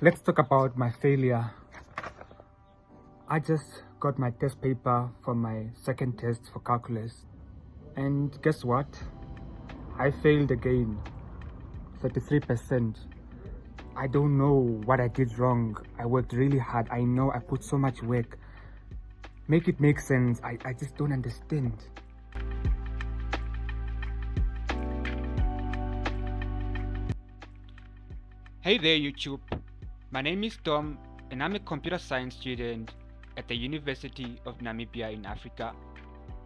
Let's talk about my failure. I just got my test paper for my second test for calculus. And guess what? I failed again. 33%. I don't know what I did wrong. I worked really hard. I know I put so much work. Make it make sense. I just don't understand. Hey there YouTube, my name is Tom and I'm a computer science student at the University of Namibia in Africa.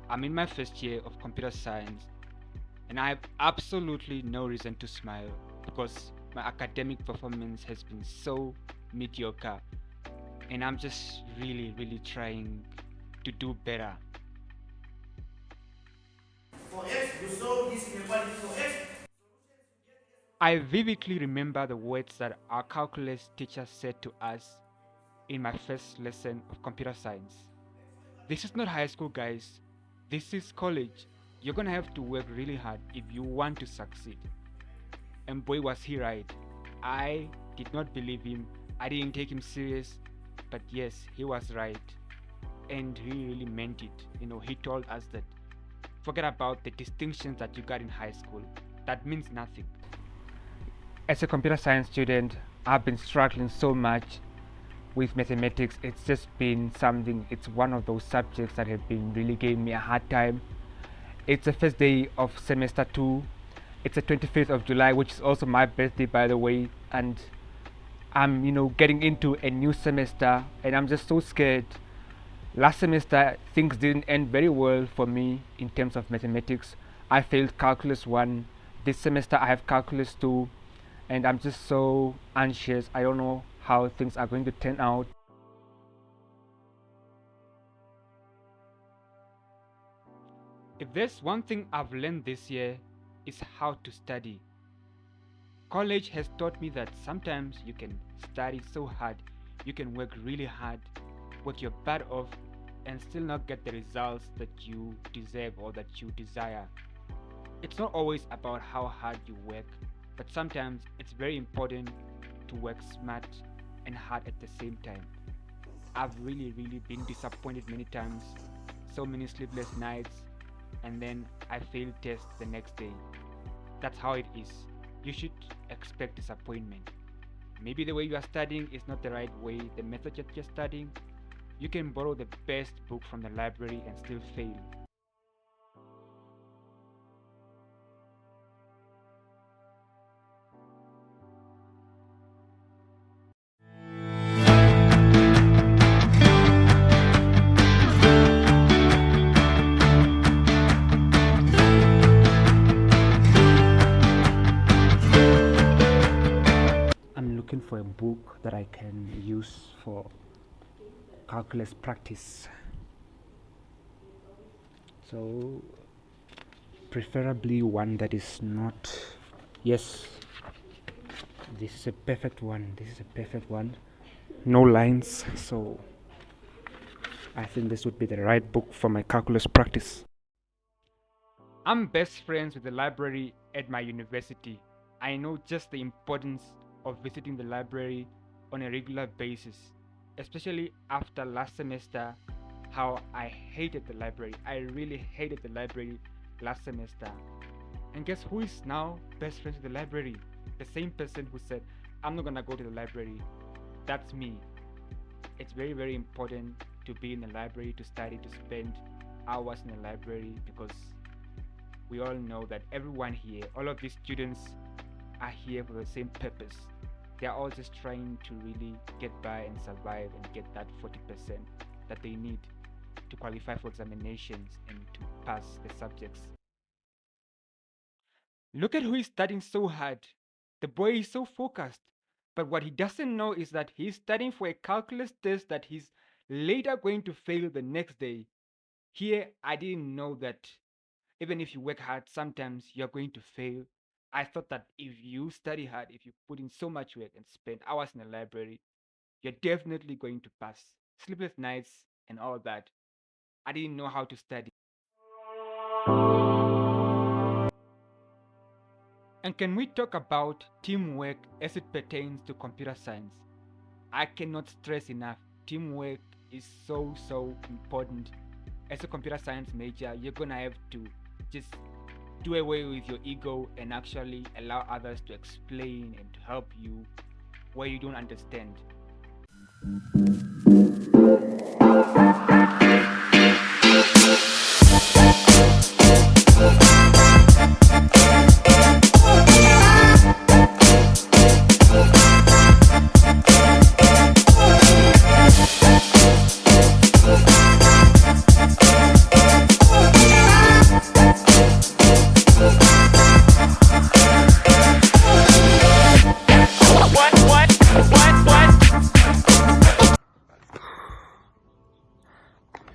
I'm in my first year of computer science and I have absolutely no reason to smile because my academic performance has been so mediocre and I'm just really trying to do better. For X, you solve this inequality for X. I vividly remember the words that our calculus teacher said to us in my first lesson of computer science. This is not high school, guys. This is college. You're gonna have to work really hard if you want to succeed. And boy, was he right. I did not believe him. I didn't take him serious. But yes, he was right. And he really meant it. He told us that forget about the distinctions that you got in high school. That means nothing. As a computer science student, I've been struggling so much with mathematics. It's just been something, it's one of those subjects that have been really giving me a hard time. It's the first day of semester 2. It's the 25th of July, which is also my birthday, by the way, and I'm getting into a new semester and I'm just so scared. Last semester things didn't end very well for me in terms of mathematics. I failed calculus 1. This semester I have calculus 2 and I'm just so anxious. I don't know how things are going to turn out. If there's one thing I've learned this year, is how to study. College has taught me that sometimes you can study so hard, you can work really hard, work your butt off, and still not get the results that you deserve or that you desire. It's not always about how hard you work, but sometimes it's very important to work smart and hard at the same time. I've really been disappointed many times, so many sleepless nights, and then I failed test the next day. That's how it is. You should expect disappointment. Maybe the way you are studying is not the right way, the method that you're studying. You can borrow the best book from the library and still fail. I'm looking for a book that I can use for calculus practice. So, preferably one that is not. Yes, this is a perfect one. This is a perfect one. No lines, so I think this would be the right book for my calculus practice. I'm best friends with the library at my university. I know just the importance of visiting the library on a regular basis, especially after last semester, how I hated the library. I really hated the library last semester. And guess who is now best friends with the library? The same person who said, I'm not gonna go to the library. That's me. It's very important to be in the library, to study, to spend hours in the library, because we all know that everyone here, all of these students are here for the same purpose. They're all just trying to really get by and survive and get that 40% that they need to qualify for examinations and to pass the subjects. Look at who is studying so hard. The boy is so focused. But what he doesn't know is that he's studying for a calculus test that he's later going to fail the next day. Here, I didn't know that even if you work hard, sometimes you're going to fail. I thought that if you study hard, if you put in so much work and spend hours in the library, you're definitely going to pass. Sleepless nights and all that. I didn't know how to study. And can we talk about teamwork as it pertains to computer science? I cannot stress enough. Teamwork is so important. As a computer science major, you're gonna have to just do away with your ego and actually allow others to explain and to help you where you don't understand.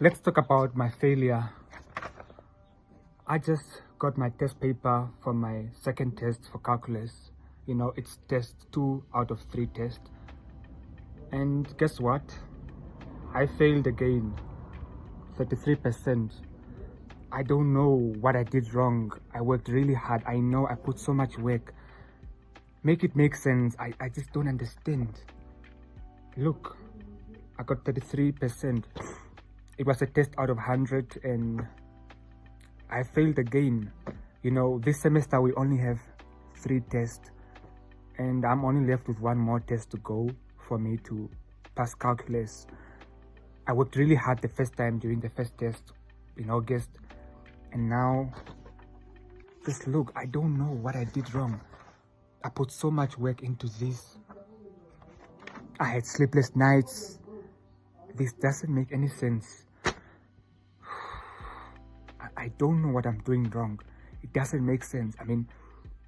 Let's talk about my failure. I just got my test paper for my second test for calculus. It's test 2 out of 3 tests. And guess what? I failed again. 33%. I don't know what I did wrong. I worked really hard. I know I put so much work. Make it make sense. I just don't understand. Look, I got 33%. It was a test out of 100 and I failed again. This semester we only have 3 tests and I'm only left with 1 more test to go for me to pass calculus. I worked really hard the first time during the first test in August, and now just look, I don't know what I did wrong. I put so much work into this. I had sleepless nights. This doesn't make any sense. I don't know what I'm doing wrong. It doesn't make sense. I mean,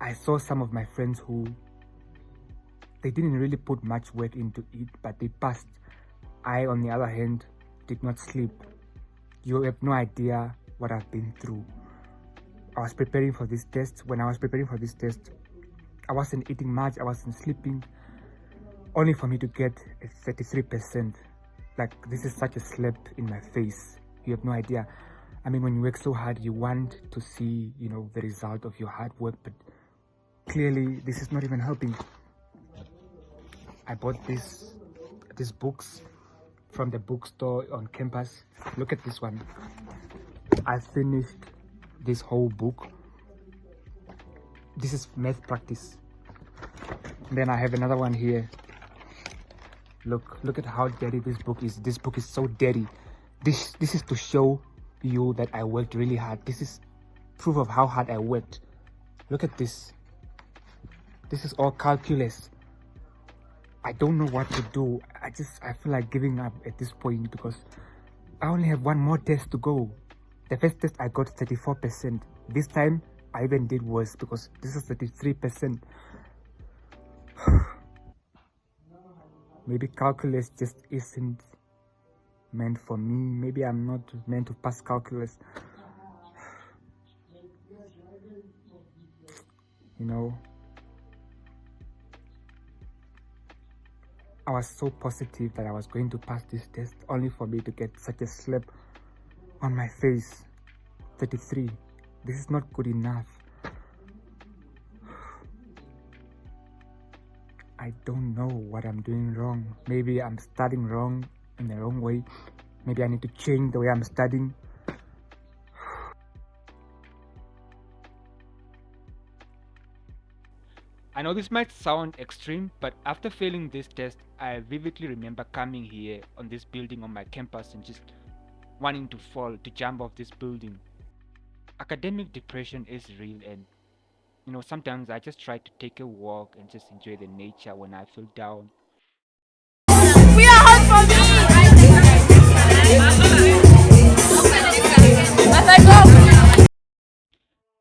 I saw some of my friends who they didn't really put much work into it, but they passed. I, on the other hand, did not sleep. You have no idea what I've been through. I was preparing for this test. When I was preparing for this test, I wasn't eating much, I wasn't sleeping, only for me to get a 33%. Like, this is such a slap in my face. You have no idea. I mean, when you work so hard, you want to see, the result of your hard work, but clearly this is not even helping. I bought these books from the bookstore on campus. Look at this one. I finished this whole book. This is math practice. Then I have another one here. Look at how dirty this book is. This book is so dirty. This is to show you that I worked really hard. This is proof of how hard I worked. Look at this. This is all calculus. I don't know what to do. I feel like giving up at this point because I only have 1 more test to go. The first test I got 34%. This time I even did worse because this is 33%. Maybe calculus just isn't meant for me. Maybe I'm not meant to pass calculus. I was so positive that I was going to pass this test, only for me to get such a slap on my face. 33. This is not good enough. I don't know what I'm doing wrong. Maybe I'm studying wrong, in the wrong way. Maybe I need to change the way I'm studying. I know this might sound extreme, but after failing this test, I vividly remember coming here on this building on my campus and just wanting to fall, to jump off this building. Academic depression is real, and sometimes I just try to take a walk and just enjoy the nature when I feel down. We are hot for me. As I go.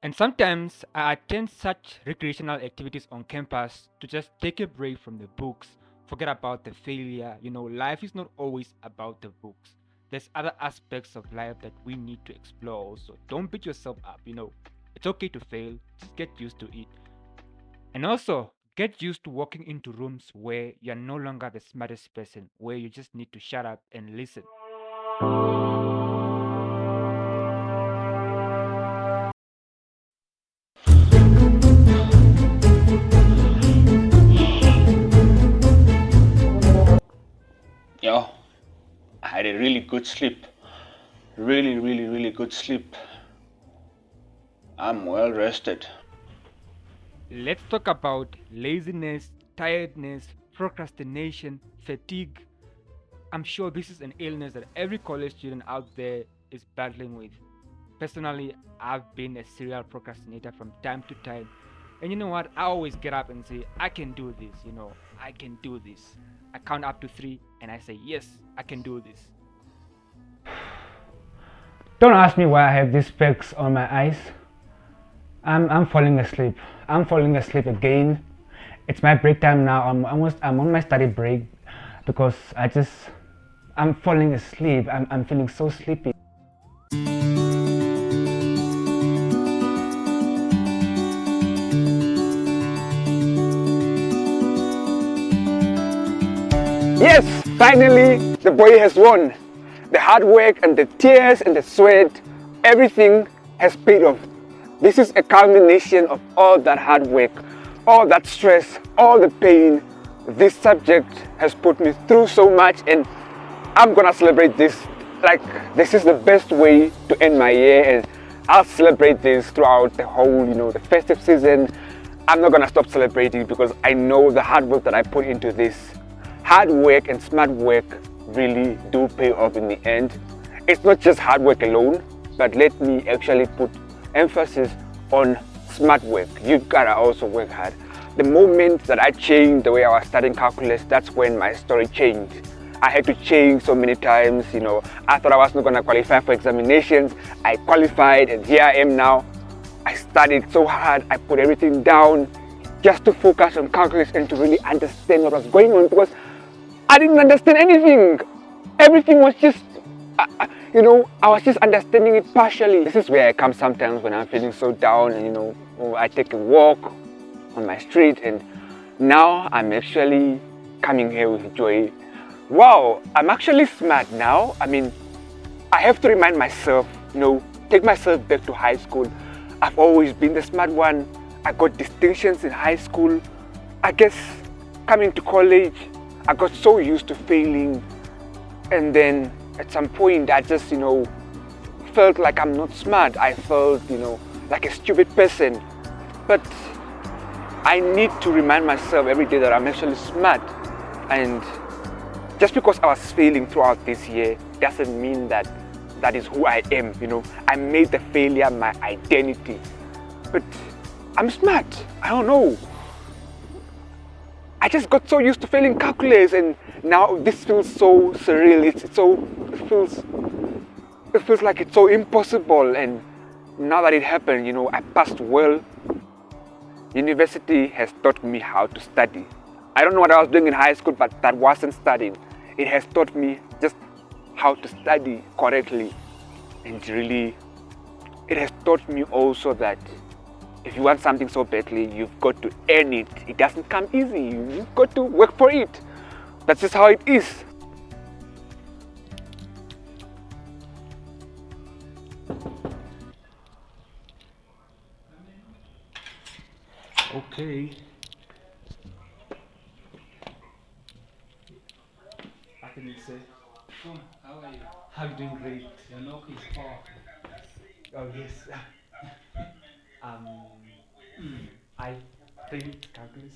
And sometimes I attend such recreational activities on campus to just take a break from the books, forget about the failure. Life is not always about the books. There's other aspects of life that we need to explore also. Don't beat yourself up. It's okay to fail, just get used to it. And also, get used to walking into rooms where you're no longer the smartest person, where you just need to shut up and listen. good sleep. Really good sleep. I'm well rested. Let's talk about laziness, tiredness, procrastination, fatigue. I'm sure this is an illness that every college student out there is battling with. Personally, I've been a serial procrastinator from time to time. And you know what? I always get up and say, I can do this, I can do this. I count up to 3 and I say, yes, I can do this. Don't ask me why I have these specks on my eyes. I'm falling asleep. I'm falling asleep again. It's my break time now. I'm on my study break because I'm falling asleep. I'm feeling so sleepy. Yes, finally the boy has won. The hard work and the tears and the sweat, everything has paid off. This is a culmination of all that hard work, all that stress, all the pain. This subject has put me through so much, and I'm gonna celebrate this. Like, this is the best way to end my year, and I'll celebrate this throughout the whole, the festive season. I'm not gonna stop celebrating because I know the hard work that I put into this. Hard work and smart work really do pay off in the end. It's not just hard work alone, but let me actually put emphasis on smart work. You gotta also work hard. The moment that I changed the way I was studying calculus, that's when my story changed. I had to change so many times. I thought I was not gonna qualify for examinations. I qualified, and here I am now. I studied so hard, I put everything down just to focus on calculus and to really understand what was going on, because I didn't understand anything. Everything was just, I was just understanding it partially. This is where I come sometimes when I'm feeling so down, and I take a walk on my street, and now I'm actually coming here with joy. Wow, I'm actually smart now. I have to remind myself, take myself back to high school. I've always been the smart one. I got distinctions in high school. I guess coming to college, I got so used to failing, and then at some point I just, felt like I'm not smart. I felt, like a stupid person. But I need to remind myself every day that I'm actually smart. And just because I was failing throughout this year doesn't mean that that is who I am. I made the failure my identity. But I'm smart. I don't know. I just got so used to failing calculus, and now this feels so surreal. It feels like it's so impossible. And now that it happened, I passed well. University has taught me how to study. I don't know what I was doing in high school, but that wasn't studying. It has taught me just how to study correctly, and really, it has taught me also that if you want something so badly, you've got to earn it. It doesn't come easy. You've got to work for it. That's just how it is. Okay. I can say. How are you? I'm doing great. Your knock is off. Oh yes. I failed calculus.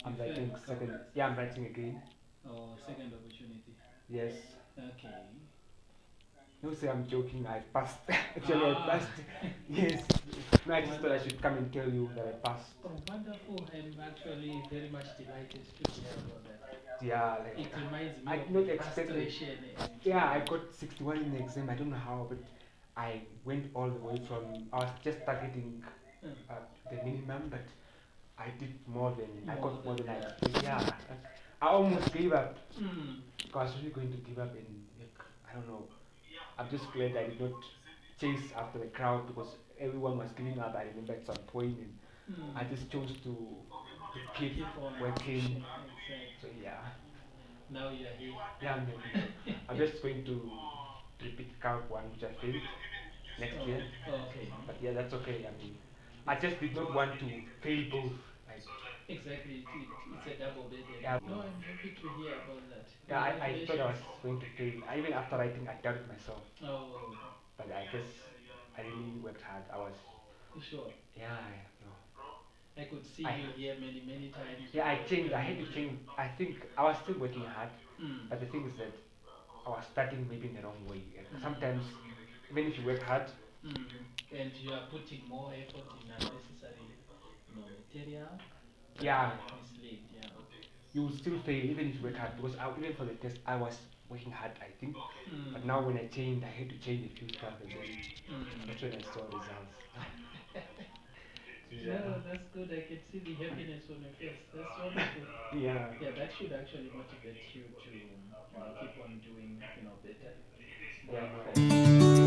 I'm You writing failed second. calculus. Yeah, I'm writing again. Oh, second opportunity. Yes. Okay. Don't say I'm joking. I passed. Actually, I passed. Yes. No, I just thought I should come and tell you that I passed. Oh, wonderful. I'm actually very much delighted to hear about that. Yeah, like It reminds me I of not the expecting. frustration. Yeah, I got 61 in the exam. I don't know how, but I went all the way from. I was just targeting the minimum, but I did more than. I got more than I expected. Yeah, I almost gave up. I was really going to give up, and like, I don't know. I'm just glad I did not chase after the crowd because everyone was giving up. I remember at some point, and I just chose to keep on working. Exactly. So yeah. Now you're here. Yeah, I'm just going to repeat Calc 1, which I failed next year. Okay. But yeah, that's okay. I just did not want to fail both. Like, Exactly, it's a double burden. Yeah. No, I'm happy to hear about that. Yeah, I thought I was Congratulations. going to fail. Even after writing, I doubted myself. Oh, But I guess I really worked hard. I was, you sure? yeah, no. I could see I, you here many times yeah, when I I was changed. I had coming to here. change. I think I was still working hard, Mm, but the thing is that I was starting maybe in the wrong way. And mm, sometimes, even if you work hard, mm. And you are putting more effort in unnecessary, material that yeah, might mislead. Yeah. you will still fail even if you work hard. Mm, Because even for the test, I was working hard, I think. But mm, now when I changed, I had to change a few stuff, and then mm. that's when I saw results. No, Yeah. that's good. I can see the happiness on your face. That's wonderful. Yeah. Yeah, that should actually motivate you to, keep on doing, better Yeah, going no. forward.